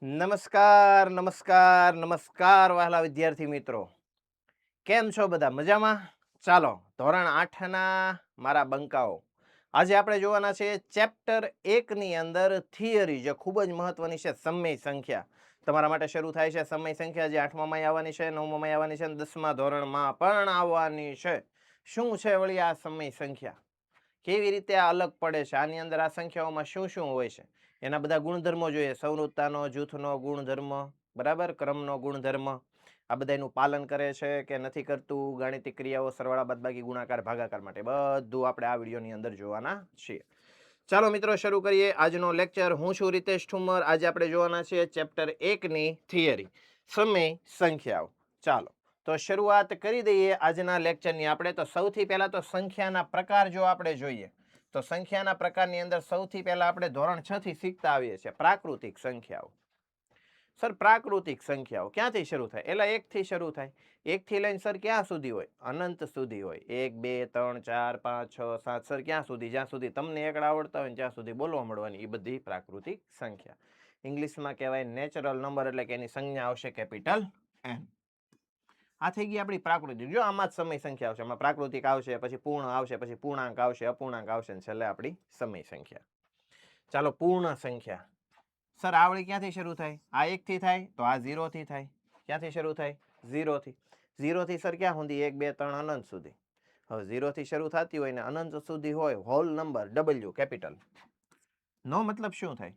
નમસ્કાર નમસ્કાર નમસ્કાર વહાલા વિદ્યાર્થી મિત્રો, કેમ છો બધા? મજામાં? ચાલો, ધોરણ 8ના મારા બંકાઓ, આજે આપણે જોવાના છે ચેપ્ટર 1ની અંદર થિયરી, જે ખૂબ જ મહત્વની છે, સમય સંખ્યા. તમારા માટે શરૂ થાય છે સમય સંખ્યા, જે 8મામાં આવવાની છે, 9મામાં આવવાની છે અને 10મા ધોરણમાં પણ આવવાની છે. શું છે વળી આ સમય સંખ્યા? કેવી રીતે આ અલગ પડે છે? આની અંદર આ સંખ્યાઓમાં શું શું હોય છે? એના બધા ગુણધર્મો જોઈએ. સંવૃત્તાનો, જૂથનો ગુણધર્મ, બરાબર, ક્રમનો ગુણધર્મ, આ બધાનું પાલન કરે છે કે નથી કરતું, ગાણિતિક ક્રિયાઓ, સરવાળા, બાદબાકી, ગુણાકાર, ભાગાકાર માટે બધું આપણે આ વિડીયોની અંદર જોવાના છીએ. ચાલો મિત્રો, શરૂ કરીએ આજનો લેક્ચર. હું છું રીતેશ ઠુમર. આજે આપણે જોવાના છીએ ચેપ્ટર 1ની થિયરી, સમય સંખ્યાઓ. ચાલો તો શરૂઆત કરી દઈએ આજના લેક્ચરની આપણે. તો સૌથી પહેલા તો સંખ્યાના પ્રકાર જો આપણે જોઈએ, તો સંખ્યાના પ્રકારની અંદર સૌથી પહેલા આપણે ધોરણ 6 થી શીખતા આવીએ છીએ પ્રાકૃતિક સંખ્યાઓ. સર, પ્રાકૃતિક સંખ્યાઓ ક્યાંથી શરૂ થાય? એટલે 1 થી શરૂ થાય. 1 થી લઈને સર ક્યાં સુધી હોય? અનંત સુધી હોય. 1 2 3 4 5 6 7, સર ક્યાં સુધી? જ્યાં સુધી તમને એકડા આવડતા હોય ત્યાં સુધી બોલવા મળવાની. એ બધી પ્રાકૃતિક સંખ્યા. ઇંગ્લિશમાં કહેવાય નેચરલ નંબર, એટલે કે એની સંજ્ઞા આવશે કેપિટલ N. આ થઈ ગઈ આપણી પ્રાકૃતિક. જો આમાં જ સમય સંખ્યા આવશે, આમાં પ્રાકૃતિક આવશે, પછી પૂર્ણ આવશે, પછી પૂર્ણાંક આવશે, અપૂર્ણાંક આવશે, અને છેલ્લે આપણી સમય સંખ્યા. ચાલો, પૂર્ણ સંખ્યા. સર આવડી ક્યાંથી શરૂ થાય? આ 1 થી થાય તો આ 0 થી થાય. ક્યાંથી શરૂ થાય? 0 થી. 0 થી સર ક્યાં સુધી? 1 2 3 અનંત સુધી. હવે 0 થી શરૂ થતી હોય ને અનંત સુધી હોય, હોલ નંબર, W કેપિટલ. નો મતલબ શું થાય?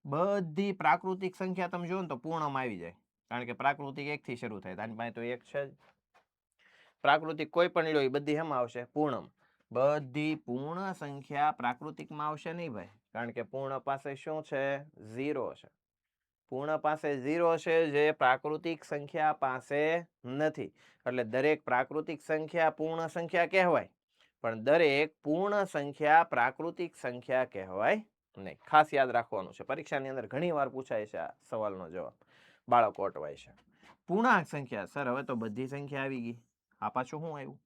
બધી પ્રાકૃતિક સંખ્યા તમે જુઓ ને તો પૂર્ણમાં આવી જાય, કારણ કે પ્રાકૃતિક 1 થી શરૂ થાય. આની પાસે તો 1 છે જ. પ્રાકૃતિક કોઈ પણ લો, એ બધી શેમાં આવશે? પૂર્ણ. બધી પૂર્ણ સંખ્યા પ્રાકૃતિકમાં આવશે નહીં ભાઈ, કારણ કે પૂર્ણ પાસે શું છે? 0 છે. પૂર્ણ પાસે 0 છે, જે પ્રાકૃતિક સંખ્યા પાસે નથી. એટલે દરેક પ્રાકૃતિક સંખ્યા પૂર્ણ સંખ્યા કહેવાય, પણ દરેક પૂર્ણ સંખ્યા પ્રાકૃતિક સંખ્યા કહેવાય નહીં. ખાસ યાદ રાખવાનું છે, પરીક્ષાની અંદર ઘણી વાર પૂછાય છે આ સવાલનો જવાબ, બાળકો અટવાય છે. પૂર્ણાંક સંખ્યા, સર હવે તો બધી સંખ્યા આવી ગઈ. આ પાછું શું આવ્યું?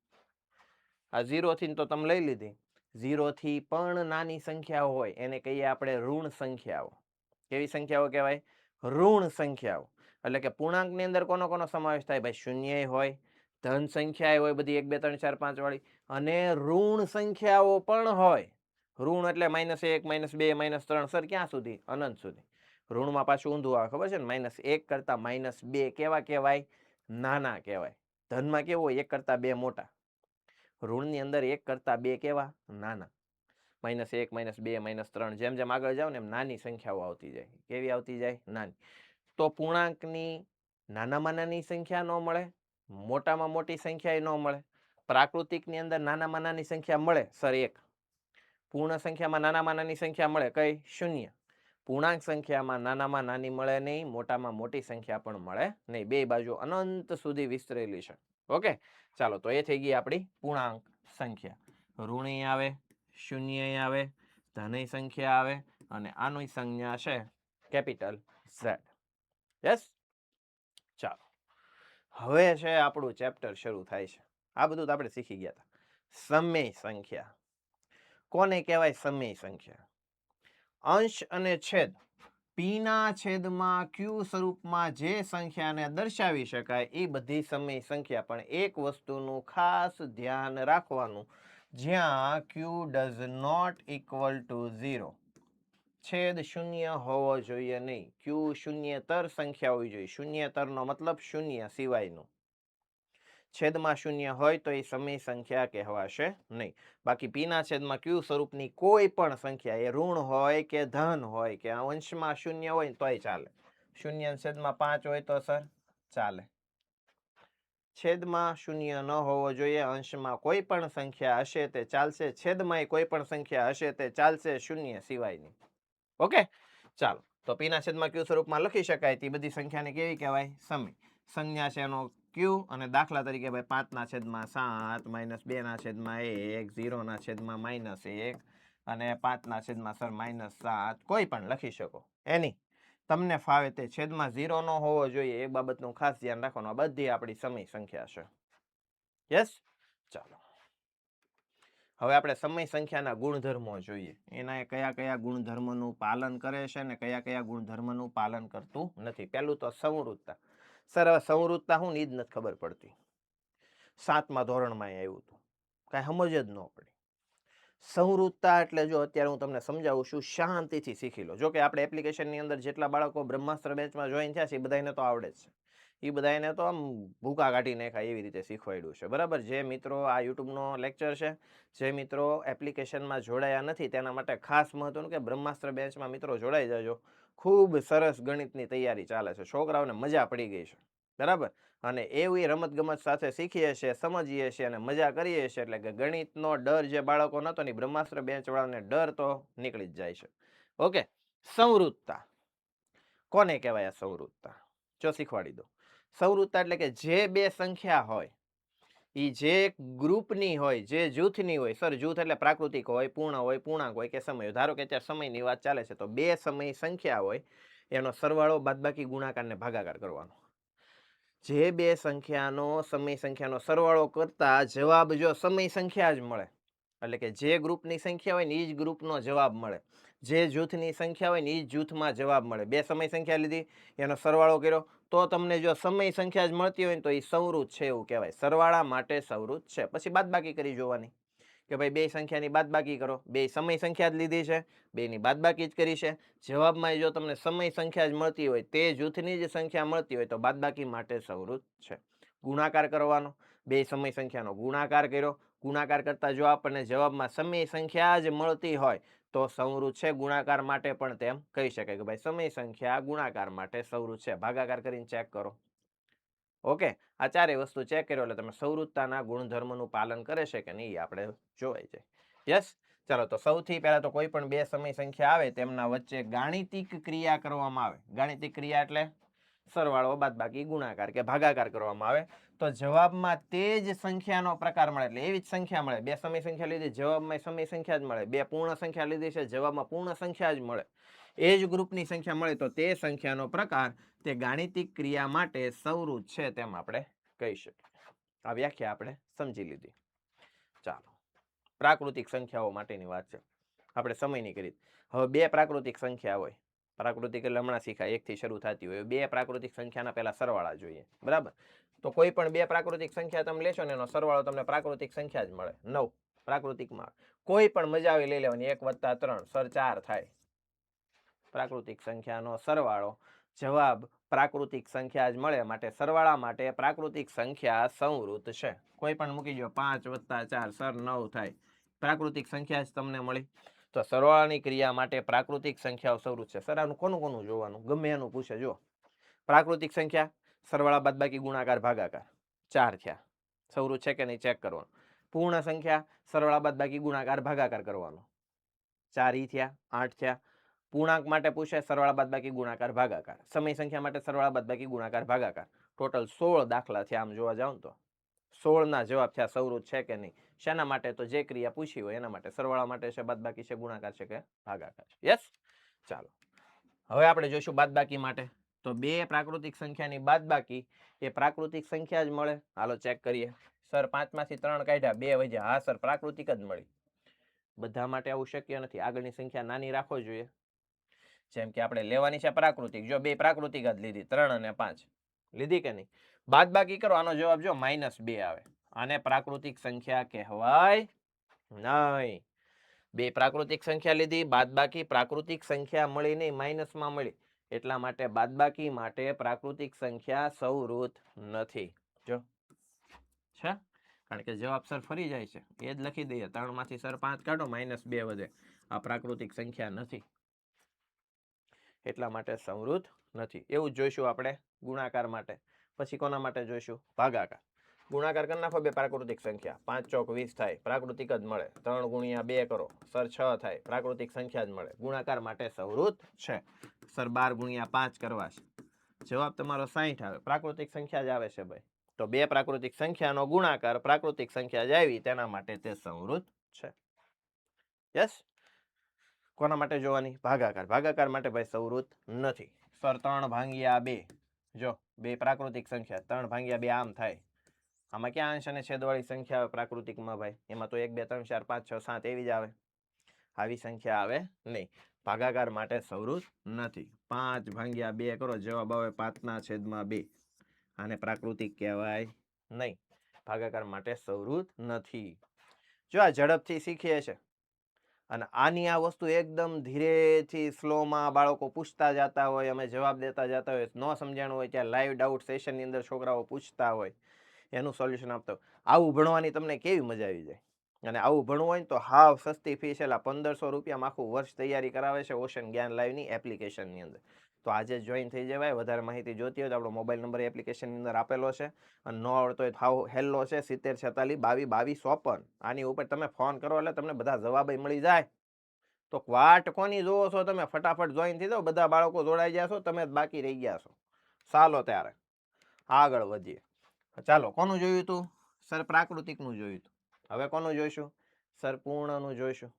આ 0 થી તો તમે લઈ લીધી. 0 થી પણ નાની સંખ્યા હોય એને કહીએ આપણે ઋણ સંખ્યાઓ. કેવી સંખ્યાઓ કહેવાય? ઋણ સંખ્યાઓ. એટલે કે પૂર્ણાંકની અંદર કોનો કોનો સમાવેશ થાય? ભાઈ શૂન્ય હોય, ધન સંખ્યા હોય, બધી 1 2 3 4 5 વાળી, અને ઋણ સંખ્યાઓ પણ હોય. ઋણ એટલે -1 -2 -3, સર ક્યાં સુધી? અનંત સુધી. ઋણમાં પાછું ઊંધું આવે, ખબર છે ને? -1 કરતા -2 કેવા કહેવાય? નાના કહેવાય. ધનમાં કેવું હોય? 1 કરતા 2 મોટા. ઋણની અંદર 1 કરતા 2 કેવા? નાના. -1 -2 -3, જેમ જેમ આગળ જાવ ને એમ નાની સંખ્યાઓ આવતી જાય. કેવી આવતી જાય? નાની. તો પૂર્ણાંકની નાનામાં નાની સંખ્યા ન મળે, મોટામાં મોટી સંખ્યા ન મળે. પ્રાકૃતિકની અંદર નાનામાં નાની સંખ્યા મળે, સર 1. પૂર્ણ સંખ્યામાં નાનામાં નાની સંખ્યા મળે, કઈ? 0. પૂર્ણાંક સંખ્યામાં નાનામાં નાની મળે નહીં, મોટામાં મોટી સંખ્યા પણ મળે નહીં. બે બાજુ અનંત સુધી વિસ્તરેલી છે. ઓકે, ચાલો, તો એ થઈ ગઈ આપણી પૂર્ણાંક સંખ્યા. ઋણી આવે, શૂન્ય આવે, ધન સંખ્યા આવે, અને આની સંજ્ઞા છે કેપિટલ Z. યસ. ચાલો, હવે છે આપણું ચેપ્ટર શરૂ થાય છે. આ બધું તો આપણે શીખી ગયા હતા. સમય સંખ્યા કોને કહેવાય? સમય સંખ્યા. અંશ અને છેદ, p ના છેદમાં q સ્વરૂપમાં જે સંખ્યાને દર્શાવી શકાય એ બધી સમય સંખ્યા. પણ એક વસ્તુનું ખાસ ધ્યાન રાખવાનું, જ્યાં q does not equal to 0, છેદ શૂન્ય હોવો જોઈએ નહીં. q શૂન્યતર સંખ્યા હોવી જોઈએ. શૂન્યતરનો મતલબ શૂન્ય સિવાયનું. છેદમાં શૂન્ય હોય તો એ સમય સંખ્યા કહેવાશે નહીં. બાકી p ના છેદમાં q સ્વરૂપની કોઈ પણ સંખ્યા, એ ઋણ હોય કે ધન હોય કે અંશમાં શૂન્ય હોય તોય ચાલે. શૂન્ય છેદમાં 5 હોય તો સર ચાલે. છેદમાં શૂન્ય ન હોવો જોઈએ. અંશમાં કોઈ પણ સંખ્યા હશે તે ચાલશે, છેદમાં કોઈ પણ સંખ્યા હશે તે ચાલશે, શૂન્ય સિવાયની. ઓકે, ચાલો, તો p ના છેદમાં q સ્વરૂપમાં લખી શકાય તે બધી સંખ્યાને કેવી કહેવાય? સમય. સંજ્ઞા છે એનો q, અને દાખલા તરીકે ભાઈ 5 ના છેદમાં 7 -2 ના છેદમાં 1, 0 ના છેદમાં -1, અને 5 ના છેદમાં સર -7, કોઈ પણ લખી શકો. એની તમને ફાવે તે. છેદમાં 0 ન હોવો જોઈએ, એ બાબતનું ખાસ ધ્યાન રાખવાનું. આ બધી આપણી સમય સંખ્યા છે. યસ. ચાલો, હવે આપણે સમય સંખ્યાના ગુણધર્મો જોઈએ. એના કયા કયા ગુણધર્મોનું પાલન કરે છે ને કયા કયા ગુણધર્મોનું પાલન કરતું નથી. પહેલું તો સંવૃત્તતા. સર હવે સંવૃત્તતા હું ની જ નથી ખબર પડતી. 7મા ધોરણમાં આવ્યું હતું. કાંઈ સમજ જ ન પડી. સંવૃત્તતા એટલે જો અત્યારે હું તમને સમજાવું છું, શાંતિથી શીખી લો. જો કે આપણે એપ્લિકેશનની અંદર જેટલા બાળકો બ્રહ્માસ્ત્ર બેચમાં જોઈન થયા છે એ બધાને તો આવડે જ છે. એ બધાને તો આમ ભૂકા કાઢી નાખાય એવી રીતે શીખવાડ્યું છે. બરાબર. જે મિત્રો આ યુટ્યુબનો લેક્ચર છે, જે મિત્રો એપ્લિકેશનમાં જોડાયા નથી તેના માટે ખાસ મહત્વનું કે બ્રહ્માસ્ત્ર બેચમાં મિત્રો જોડાઈ જજો. ખૂબ સરસ ગણિતની તૈયારી ચાલે છે. છોકરાઓને મજા પડી ગઈ છે. બરાબર. અને એવી રમતગમત સાથે શીખીએ છીએ, સમજીએ છીએ અને મજા કરીએ છીએ એટલે કે ગણિતનો ડર જે બાળકો નહોતો ને બ્રહ્માસ્ત્ર બેચવાળાને ડર તો નીકળી જ જાય છે. ઓકે. સંવૃત્તતા કોને કહેવાય? આ સંવૃત્તતા જો શીખવાડી દો. સંવૃત્તતા એટલે કે જે બે સંખ્યા હોય એ જે ગ્રુપની હોય, જે જૂથની હોય. સર જૂથ એટલે પ્રાકૃતિક હોય, પૂર્ણ હોય, પૂર્ણાંક હોય કે સમય હોય. ધારો કે અત્યારે સમયની વાત ચાલે છે તો બે સમય સંખ્યા હોય એનો સરવાળો બાદબાકી ગુણાકાર ને ભાગાકાર કરવાનો. જે બે સંખ્યાનો સમય સંખ્યાનો સરવાળો કરતા જવાબ જો સમય સંખ્યા જ મળે એટલે કે જે ગ્રુપની સંખ્યા હોય ને એ જ ગ્રુપનો જવાબ મળે. જે જૂથની સંખ્યા હોય ને એ જ જૂથમાં જવાબ મળે. બે સમય સંખ્યા લીધી, એનો સરવાળો કર્યો તો તમને જો સમય સંખ્યા જ મળતી હોય ને તો એ સંવૃત્ત છે એવું કહેવાય. સરવાળા માટે સંવૃત્ત છે. પછી બાદબાકી કરી જોવાની કે ભાઈ બે સંખ્યાની બાદબાકી કરો. બે સમય સંખ્યા જ લીધી છે, બેની બાદબાકી જ કરી છે. જવાબમાં જો તમને સમય સંખ્યા જ મળતી હોય, તે જૂથની જ સંખ્યા મળતી હોય તો બાદબાકી માટે સંવૃત્ત છે. ગુણાકાર કરવાનો. બે સમય સંખ્યાનો ગુણાકાર કર્યો. ગુણાકાર કરતા જો આપણને જવાબમાં સમય સંખ્યા જ મળતી હોય તો સંવૃત્ત છે. ગુણાકાર માટે પણ તેમ કહી શકાય કે ભાઈ સમય સંખ્યા ગુણાકાર માટે સંવૃત્ત છે. ભાગાકાર કરીને ચેક કરો. ઓકે. આ ચારેય વસ્તુ ચેક કર્યો એટલે તમે સંવૃત્તતાના ગુણધર્મનું પાલન કરે છે કે નહીં આપણે જોવાઈ જાય. યસ. ચાલો તો સૌથી પહેલા તો કોઈ પણ બે સમય સંખ્યા આવે તેમના વચ્ચે ગાણિતિક ક્રિયા કરવામાં આવે. ગાણિતિક ક્રિયા એટલે સરવાળો, બાદબાકી, ગુણાકાર કે ભાગાકાર કરવામાં આવે તો જવાબમાં તે જ સંખ્યાનો પ્રકાર મળે. એટલે એવી જ સંખ્યા મળે. બે સમય સંખ્યા લીધી, જવાબમાં સમય સંખ્યા જ મળે. બે પૂર્ણ સંખ્યા લીધી છે, જવાબમાં પૂર્ણ સંખ્યા જ મળે. એ જ ગ્રુપની સંખ્યા મળે તો તે સંખ્યાનો પ્રકાર તે ગાણિતિક ક્રિયા માટે સંવૃત્ત છે તેમ આપણે કહી શકીએ. આ વ્યાખ્યા આપણે સમજી લીધી. ચાલો, પ્રાકૃતિક સંખ્યાઓ માટેની વાત છે. આપણે સમયની કરી. હવે બે પ્રાકૃતિક સંખ્યા હોય. પ્રાકૃતિક એટલે હમણાં શીખાય, 1 થી શરૂ થતી હોય. બે પ્રાકૃતિક સંખ્યાના પહેલા સરવાળા જોઈએ. બરાબર. તો કોઈ પણ બે પ્રાકૃતિક સંખ્યા તમે લેશો ને એનો સરવાળો તમને પ્રાકૃતિક સંખ્યા જ મળે. 9 પ્રાકૃતિકમાં. કોઈ પણ મજા આવી લઈ લેવાની. 1 + 3 સર 4 થાય. પ્રાકૃતિક સંખ્યાનો સરવાળો જવાબ પ્રાકૃતિક સંખ્યા જ મળે માટે સરવાળા માટે પ્રાકૃતિક સંખ્યા સંવૃત્ત છે. કોઈ પણ મૂકી દો. 5 + 4 સર 9 થાય. પ્રાકૃતિક સંખ્યા જ તમને મળી. તો સરવાળાની ક્રિયા માટે પ્રાકૃતિક સંખ્યાઓ સંવૃત્ત છે. સર આનું કોનું કોનું જોવાનું? ગમે એનું પૂછે. જો પ્રાકૃતિક સંખ્યા સરવાળા, બાદબાકી, ગુણાકાર, ભાગાકાર 4 થયા. સંવૃત્ત છે કે નહીં ચેક કરવાનું. પૂર્ણ સંખ્યા સરવાળા, બાદબાકી, ગુણાકાર, ભાગાકાર કરવાનો. 4 થયા, 8 થયા. પૂર્ણાંક માટે પૂછે સરવાળા, બાદબાકી, ગુણાકાર, ભાગાકાર. સમય સંખ્યા માટે સરવાળા, બાદબાકી, ગુણાકાર, ભાગાકાર. ટોટલ 16 દાખલા થયા. આમ જોવા જાવ તો 16 ના જવાબ થયા સંવૃત્ત છે કે નહીં. શેના માટે? તો જે ક્રિયા પૂછી હોય એના માટે. સરવાળા માટે છે, બાદબાકી છે, ગુણાકાર છે કે ભાગાકાર છે. યસ. ચાલો, હવે આપણે જોઈશું બાદબાકી માટે. તો બે પ્રાકૃતિક સંખ્યાની બાદબાકી એ પ્રાકૃતિક સંખ્યા જ મળે. હાલો ચેક કરીએ. સર 5 માંથી 3 કાઢ્યા, 2 વધ્યા. હા સર, પ્રાકૃતિક જ મળી. બધા માટે આવું શક્ય નથી. આગળની સંખ્યા નાની રાખવો જોઈએ. જેમ કે આપણે લેવાની છે પ્રાકૃતિક. જો બે પ્રાકૃતિક જ લીધી, 3 અને 5 લીધી કે નહીં. બાદબાકી કરો, આનો જવાબ જો -2 આવે. આને પ્રાકૃતિક સંખ્યા કહેવાય નહીં. બે પ્રાકૃતિક સંખ્યા લીધી, બાદબાકી પ્રાકૃતિક સંખ્યા મળી નહીં, માઇનસમાં મળી. એટલા માટે બાદબાકી માટે પ્રાકૃતિક સંખ્યા સંવૃત્ત નથી. જો છે, કારણ કે જવાબ સર ફરી જાય છે. એ જ લખી દઈએ. 3 માંથી સર 5 કાઢો, -2 વધે. આ પ્રાકૃતિક સંખ્યા નથી. એટલા માટે સંવૃત્ત નથી. એવું જ જોઈશું આપણે ગુણાકાર માટે. પછી કોના માટે જોઈશું? ભાગાકાર. ગુણાકાર કરી નાખો બે પ્રાકૃતિક સંખ્યા. 5 ચોક 20 થાય. પ્રાકૃતિક જ મળે. 3 × 2 કરો સર 6 થાય. પ્રાકૃતિક સંખ્યા જ મળે. ગુણાકાર માટે સંવૃત્ત છે. સર 12 × 5 કરવા છે. જવાબ તમારો 60 આવે. પ્રાકૃતિક સંખ્યા જ આવે છે ભાઈ. તો બે પ્રાકૃતિક સંખ્યાનો ગુણાકાર પ્રાકૃતિક સંખ્યા જ આવી તેના માટે તે સંવૃત્ત છે. યસ. કોના માટે જોવાની? ભાગાકાર. ભાગાકાર માટે ભાઈ સંવૃત્ત નથી. સર 3 / 2. જો બે પ્રાકૃતિક સંખ્યા 3 / 2 આમ થાય. આમાં ક્યાં અંશ અને છેદવાળી સંખ્યા આવે પ્રાકૃતિકમાં ભાઈ? એમાં તો 1 2 3 4 5 6 7 એવી જ આવે, આવી સંખ્યા આવે નહીં. ભાગાકાર માટે સંવૃત નથી. 5 ભાગ્યા 2 કરો, જવાબ આવે 5/2. આને પ્રાકૃતિક કહેવાય નહીં, ભાગાકાર માટે સંવૃત નથી. જો આ ઝડપથી શીખીએ છે અને આની આ વસ્તુ એકદમ ધીરેથી સ્લોમાં બાળકો પૂછતા જતા હોય, અમે જવાબ દેતા જતા હોય, ન સમજાણું હોય ત્યાં લાઈવ ડાઉટ સેશનની અંદર છોકરાઓ પૂછતા હોય, એનું સોલ્યુશન આપતા હોય. આવું ભણવાની તમને કેવી મજા આવી જાય. અને આવું ભણવું હોય ને તો હાવ સસ્તી ફી છે, 1500 રૂપિયામાં આખું વર્ષ તૈયારી કરાવે છે ઓશન જ્ઞાન લાઈવની એપ્લિકેશનની અંદર. તો આજે જોઈન થઈ જવાય. વધારે માહિતી જોતી હોય તો આપણો મોબાઈલ નંબર એપ્લિકેશનની અંદર આપેલો છે, અને ન આવડતો હોય હાવ હેલ્લો છે 70 46 22 22 54. આની ઉપર તમે ફોન કરો એટલે તમને બધા જવાબ મળી જાય. તો વાટ કોની જોવો છો તમે? ફટાફટ જોઈન થઈ જાઓ. બધા બાળકો જોડાઈ ગયા છો, તમે બાકી રહી ગયા છો. ચાલો ત્યારે આગળ વધીએ. ચાલો, કોનું જોયું હતું સર? પ્રાકૃતિકનું જોયું હતું. હવે કોનું જોઈશું સર? પૂર્ણનું જોઈશું.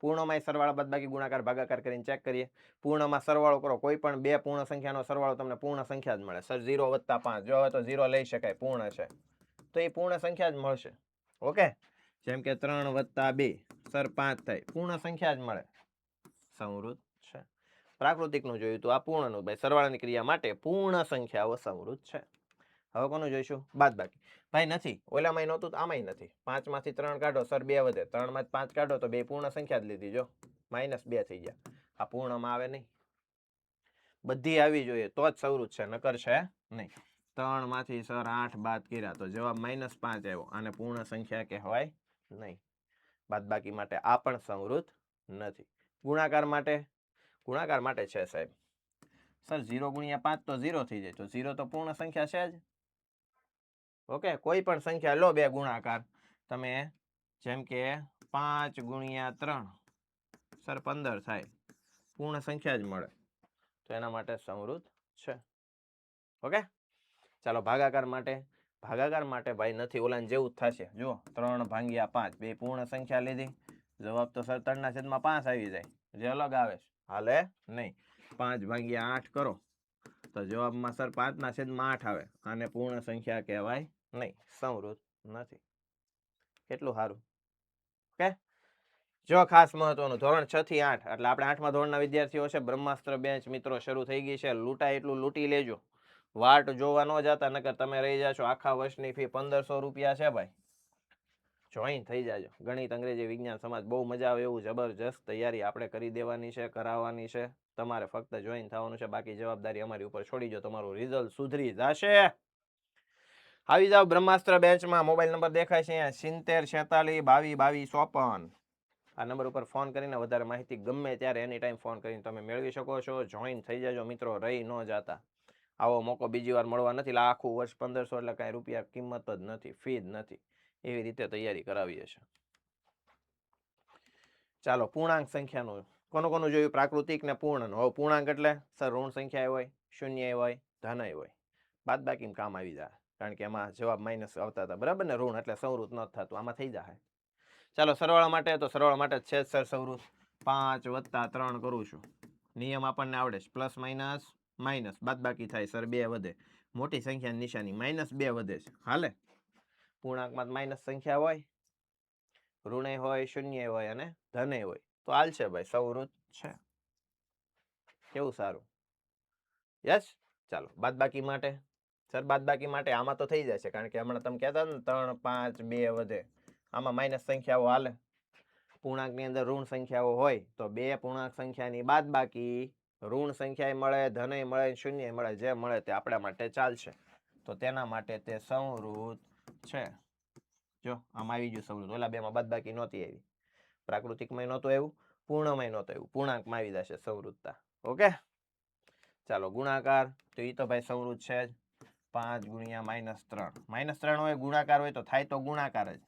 પૂર્ણમાં સરવાળા બાદબાકી ગુણાકાર ભાગાકાર કરીને ચેક કરીએ. પૂર્ણમાં સરવાળો કરો, કોઈ પણ બે પૂર્ણ સંખ્યાનો સરવાળો તમને પૂર્ણ સંખ્યા જ મળે. સર 0 + 5, જો હવે તો 0 લઈ શકાય, પૂર્ણ છે તો એ પૂર્ણ સંખ્યા જ મળશે. ઓકે, જેમ કે 3 + 2 સર 5 થાય, પૂર્ણ સંખ્યા જ મળે, સંવૃત છે. પ્રાકૃતિકનું જોયું તો આ પૂર્ણનું, ભાઈ સરવાળાની ક્રિયા માટે પૂર્ણ સંખ્યાઓ સંવૃત છે. હવે કોનું જોઈશું? બાદબાકી. ભાઈ નથી, ઓલામાંય નહોતું તો આમાંય નથી. 5 માંથી 3 કાઢો સર 2 વધે, 3 માંથી 5 કાઢો તો બે પૂર્ણ સંખ્યા જ લીધી, જો -2 થઈ ગયા. આ પૂર્ણમાં આવે નહીં, બધી આવી જોઈએ તો જ સંવૃત છે, નકર છે નહીં. 3 માંથી સર 8 બાદ કર્યા તો જવાબ -5 આવ્યો, આને પૂર્ણ સંખ્યા કહેવાય નહીં. બાદબાકી માટે આ પણ સંવૃત નથી. ગુણાકાર માટે? ગુણાકાર માટે છે સાહેબ. સર 0 × 5 તો 0 થઈ જાય, તો 0 તો પૂર્ણ સંખ્યા છે જ. ઓકે, કોઈ પણ સંખ્યા લો બે ગુણાકાર તમે, જેમ કે 5 × 3 સર 15 થાય, પૂર્ણ સંખ્યા જ મળે, તો એના માટે સંવૃત છે. ઓકે, ચાલો ભાગાકાર માટે. ભાગાકાર માટે ભાઈ નથી, ઓલાને જેવું જ થશે. જુઓ 3/5 બે પૂર્ણ સંખ્યા લીધી, જવાબ તો સર 3/5 આવી જાય, જે અલગ આવે છે હાલે નહીં. 5/8 કરો તો જવાબમાં સર 5/8 આવે, આને પૂર્ણ સંખ્યા કહેવાય નહીં, સંવૃત નથી. કેટલું સારું. ઓકે, જો ખાસ મહત્વનું, ધોરણ 6 થી 8 એટલે આપણે 8મા ધોરણના વિદ્યાર્થીઓ છે. બ્રહ્માસ્ત્ર બેન્ચ મિત્રો શરૂ થઈ ગઈ છે. લૂંટાય એટલું લૂંટી લેજો, વાટ જોવા ન જતા, નકર તમે રહી જાશો. આખા વર્ષની ફી 1500 રૂપિયા છે ભાઈ. જોઈન થઈ જાજો. ગણિત, અંગ્રેજી, વિજ્ઞાન, સમાજ, બહુ મજા આવે એવું જબરજસ્ત તૈયારી આપણે કરી દેવાની છે, કરાવવાની છે. તમારે ફક્ત જોઈન થવાનું છે, બાકી જવાબદારી અમારી ઉપર છોડી દો, તમારું રિઝલ્ટ સુધરી જશે. આવી જાવ બ્રહ્માસ્ત્ર બેન્ચમાં. મોબાઈલ નંબર દેખાય છે અહીંયા 70 46 22 22 54. આ નંબર ઉપર ફોન કરીને વધારે માહિતી ગમે ત્યારે એની ટાઈમ ફોન કરીને તમે મેળવી શકો છો. જોઈન થઈ જાજો મિત્રો, રહી ન જાતા. આવો મોકો બીજી વાર મળવા નથી. એટલે આખું વર્ષ 1500 એટલે કાંઈ રૂપિયા કિંમત જ નથી, ફી જ નથી. એવી રીતે તૈયારી કરાવીએ છીએ. ચાલો, પૂર્ણાંક સંખ્યાનું કોનું જોયું? પ્રાકૃતિક ને પૂર્ણનું. હવે પૂર્ણાંક એટલે સર ઋણ સંખ્યા હોય, શૂન્ય હોય, ધન હોય, બાદબાકી કામ આવી જાય, કારણ કે એમાં જવાબ માઇનસ આવતા હતા, બરાબર ને? ઋણ એટલે સંવૃત ન થતું, આમાં થઈ જાય. ચાલો, સરવાળા માટે તો સરવાળા માટે છે સર સંવૃત. 5 + 3 કરું છું, નિયમ આપણને આવડે છે. પ્લસ માઇનસ માઇનસ, બાદબાકી થાય સર 2 વધે, મોટી સંખ્યાની નિશાની -2 વધે છે, હાલે. પૂર્ણાંકમાં માઇનસ સંખ્યા હોય, ઋણ હોય, શૂન્ય હોય અને ધન હોય તો હાલશે ભાઈ, સંવૃત છે. કેવું સારું? યસ. ચાલો, બાદબાકી માટે. સર બાદબાકી માટે આમાં તો થઈ જશે, કારણ કે હમણાં તમે કહેતા ને 3 5 2 વધે, આમાં માઇનસ સંખ્યાઓ હાલે. પૂર્ણાંકની અંદર ઋણ સંખ્યાઓ હોય તો બે પૂર્ણાંક સંખ્યાની બાદબાકી, ઋણ સંખ્યા મળે, ધન મળે, શૂન્ય મળે, જે મળે તે આપણા માટે ચાલશે. તો તેના માટે તે સંવૃત છે. જો આમાં આવી ગયું સંવૃત. ઓલા બેમાં બાદબાકી નહોતી આવી, પ્રાકૃતિકમાં નહોતું આવ્યું, પૂર્ણમાં નહોતું આવ્યું, પૂર્ણાંકમાં આવી જશે સંવૃતતા. ઓકે, ચાલો ગુણાકાર તો એ તો ભાઈ સંવૃત છે જ. 5 × -3 હોય, ગુણાકાર હોય તો થાય તો ગુણાકાર જ.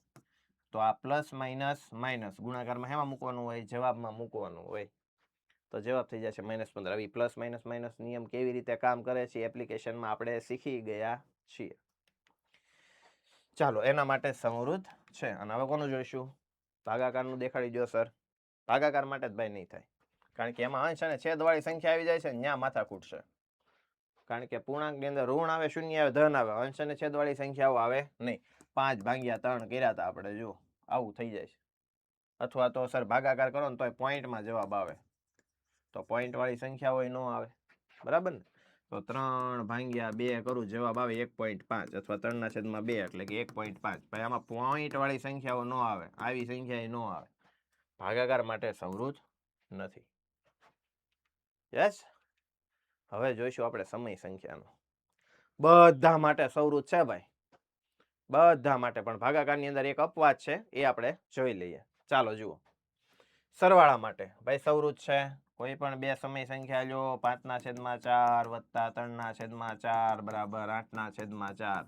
તો આ પ્લસ માઇનસ માઇનસ ગુણાકારમાં હેમાં મૂકવાનું હોય? જવાબમાં મૂકવાનું હોય. તો જવાબ થઈ જશે -15. આવી પ્લસ માઇનસ માઇનસ નિયમ કેવી રીતે કામ કરે છે એપ્લિકેશનમાં આપણે શીખી ગયા છીએ. ચાલો, એના માટે સંવૃત છે. અને હવે કોનું જોઈશું? ભાગાકારનું દેખાડી દો સર. ભાગાકાર માટે જ ભાઈ નહીં થાય, કારણ કે એમાં અંશ અને છેદવાળી સંખ્યા આવી જાય છે, ત્યાં માથાકૂટ છે. કારણ કે પૂર્ણાંકની અંદર ઋણ આવે, શૂન્ય આવે, ધન આવે, અંશ અને છેદવાળી સંખ્યાઓ આવે નહીં. 5/3 કર્યા હતા આપણે, જો આવું થઈ જાય છે. અથવા તો સર ભાગાકાર કરો ને તો પોઈન્ટમાં જવાબ આવે, તો પોઈન્ટ વાળી સંખ્યા હોય ન આવે, બરાબર ને? તો 3/2 કરું, જવાબ આવે 1.5 અથવા 3/2 એટલે કે 1.5. ભાઈ આમાં પોઈન્ટ વાળી સંખ્યાઓ ન આવે, આવી સંખ્યા ન આવે, ભાગાકાર માટે સંવૃત નથી. યસ. હવે જોઈશું આપણે સમય સંખ્યાનો. બધા માટે સંવૃત છે ભાઈ, બધા માટે, પણ ભાગાકારની અંદર એક અપવાદ છે, એ આપણે જોઈ લઈએ. ચાલો જુઓ. સરવાળા માટે ભાઈ સંવૃત છે. કોઈ પણ બે સમય સંખ્યા લો, 5/4 વત્તા 3/4 બરાબર 8/4.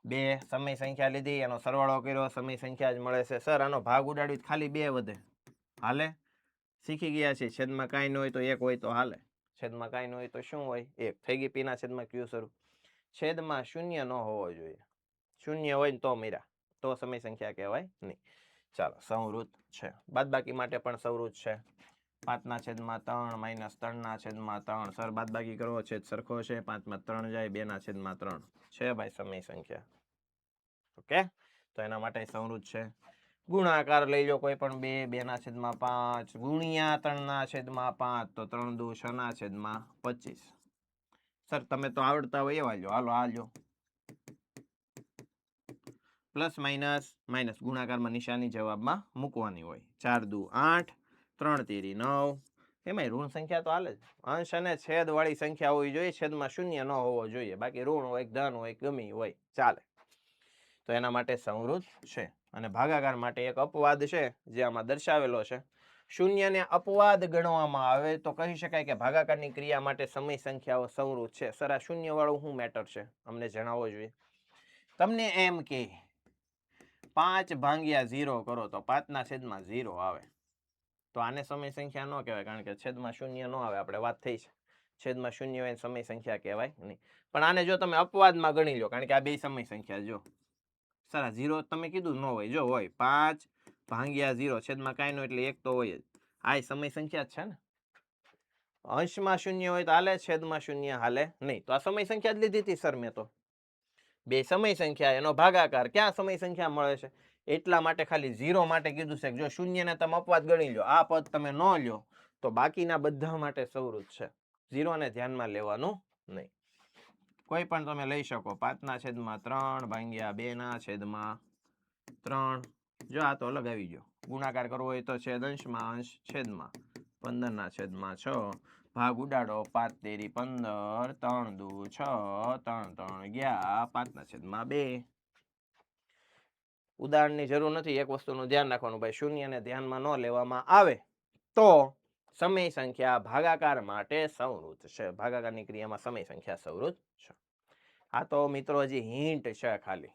બે સમય સંખ્યા લીધી, એનો સરવાળો કર્યો, સમય સંખ્યા જ મળે છે. સર આનો ભાગ ઉડાડવી ખાલી 2 વધે, હાલે? શીખી ગયા છે. છેદમાં કાંઈ ન હોય તો 1 હોય તો હાલે, છેદમાં કાંઈ ન હોય તો શું હોય? 1 થઈ ગઈ. P/Q શરૂ. છેદમાં શૂન્ય ન હોવો જોઈએ, શૂન્ય હોય ને તો મીરા, તો સમય સંખ્યા કહેવાય નહીં. ચાલો, સંવૃત છે. બાદબાકી માટે પણ સંવૃત છે. 5/3 - 3/3. સર બાદબાકી કરવો છે, સરખો છે. 5/3 જાય, 2/3 છે ભાઈ સમય સંખ્યા. ઓકે, તો એના માટે સંવૃત છે. ગુણાકાર લઈ લો કોઈ પણ 2/5 ગુણ્યા 3/5, તો 3 દુ 6/25. સર તમે તો આવડતા હોય એવા લ્યો, હાલો આ લ્યો. પ્લસ માઇનસ ગુણાકારમાં નિશાની જવાબમાં મૂકવાની હોય. 4 દુ 8, 3 તેરી 9. એમાંય ઋણ સંખ્યા તો હાલે જ. અંશ અને છેદ વાળી સંખ્યા હોવી જોઈએ, છેદમાં શૂન્ય ન હોવો જોઈએ, બાકી ઋણ હોય, ધન હોય, ગમે હોય ચાલે. તો એના માટે સંવૃત છે. અને ભાગાકાર માટે એક અપવાદ છે, જે આમાં દર્શાવેલો છે. શૂન્યને અપવાદ ગણવામાં આવે તો કહી શકાય કે ભાગાકારની ક્રિયા માટે સમય સંખ્યાઓ સંવૃત છે. સર આ શૂન્ય વાળું શું મેટર છે, અમને જણાવવો જોઈએ. તમને એમ કે 5/0 કરો તો 5/0 આવે, તો આને સમય સંખ્યા ન કહેવાય, કારણ કે છેદમાં શૂન્ય ન આવે. આપણે વાત થઈ છે, છેદમાં શૂન્ય હોય સમય સંખ્યા કહેવાય નહીં. પણ આને જો તમે અપવાદમાં ગણી લો, કારણ કે આ બે સમય સંખ્યા, જો સર આ 0 તમે કીધું ન હોય, જો હોય 5/0, છેદમાં કાંઈ ન એટલે 1 તો હોય જ. આ સમય સંખ્યા જ છે ને. અંશમાં શૂન્ય હોય તો હાલે, છેદમાં શૂન્ય હાલે નહીં. તો આ સમય સંખ્યા જ લીધી હતી સર મેં તો. બે સમય સંખ્યા, એનો ભાગાકાર, ક્યાં સમય સંખ્યા મળે છે? એટલા માટે ખાલી 0 માટે કીધું છે. જો શૂન્યને તમે અપવાદ ગણી લો, આ પદ તમે ન લ્યો, તો બાકીના બધા માટે સંવૃત છે. 0 ને ધ્યાનમાં લેવાનું નહીં. કોઈ પણ તમે લઈ શકો. 5/3/2/3. જો આ તો અલગ આવી ગયો. ગુણાકાર કરવો હોય તો છેદ અંશમાં, અંશ છેદમાં. 15/6. ભાગ ઉડાડો, 5 તેરી 15, 3 દુ 6, 3 3 ગયા, 5/2. ઉદાહરણની જરૂર નથી. એક વસ્તુનું ધ્યાન રાખવાનું ભાઈ, શૂન્યને ધ્યાનમાં ન લેવામાં આવે તો સમય સંખ્યા ભાગાકાર માટે સંવૃત છે. ભાગાકારની ક્રિયામાં સમય સંખ્યા સંવૃત છે. આ તો મિત્રો હજી હિન્ટ છે ખાલી.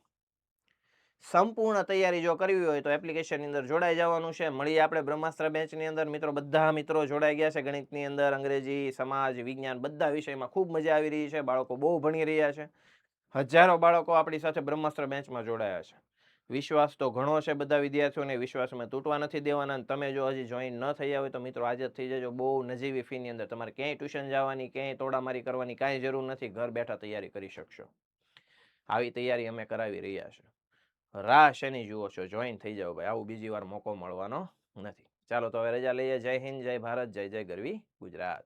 સંપૂર્ણ તૈયારી જો કરવી હોય તો એપ્લિકેશનની અંદર જોડાઈ જવાનું છે. મળીએ આપણે બ્રહ્માસ્ત્ર બેચની અંદર. મિત્રો બધા મિત્રો જોડાઈ ગયા છે. ગણિતની અંદર, અંગ્રેજી, સમાજ, વિજ્ઞાન બધા વિષયમાં ખૂબ મજા આવી રહી છે. બાળકો બહુ ભણી રહ્યા છે. હજારો બાળકો આપણી સાથે બ્રહ્માસ્ત્ર બેચમાં જોડાયા છે. વિશ્વાસ તો ઘણો છે બધા વિદ્યાર્થીઓને, વિશ્વાસમાં તૂટવા નથી દેવાના. તમે જો હજી જોઈન ન થયા હોય તો મિત્રો આજે જ થઈ જજો. બહુ નજીવી ફીની અંદર તમારે ક્યાંય ટ્યુશન જવાની, ક્યાંય તોડામારી કરવાની કાંઈ જરૂર નથી. ઘર બેઠા તૈયારી કરી શકશો. આવી તૈયારી અમે કરાવી રહ્યા છે. રાહ શેની જુઓ છો? જોઈન થઈ જાઓ ભાઈ, આવું બીજી વાર મોકો મળવાનો નથી. ચાલો તો હવે રજા લઈએ. જય હિન્દ, જય ભારત, જય જય ગરવી ગુજરાત.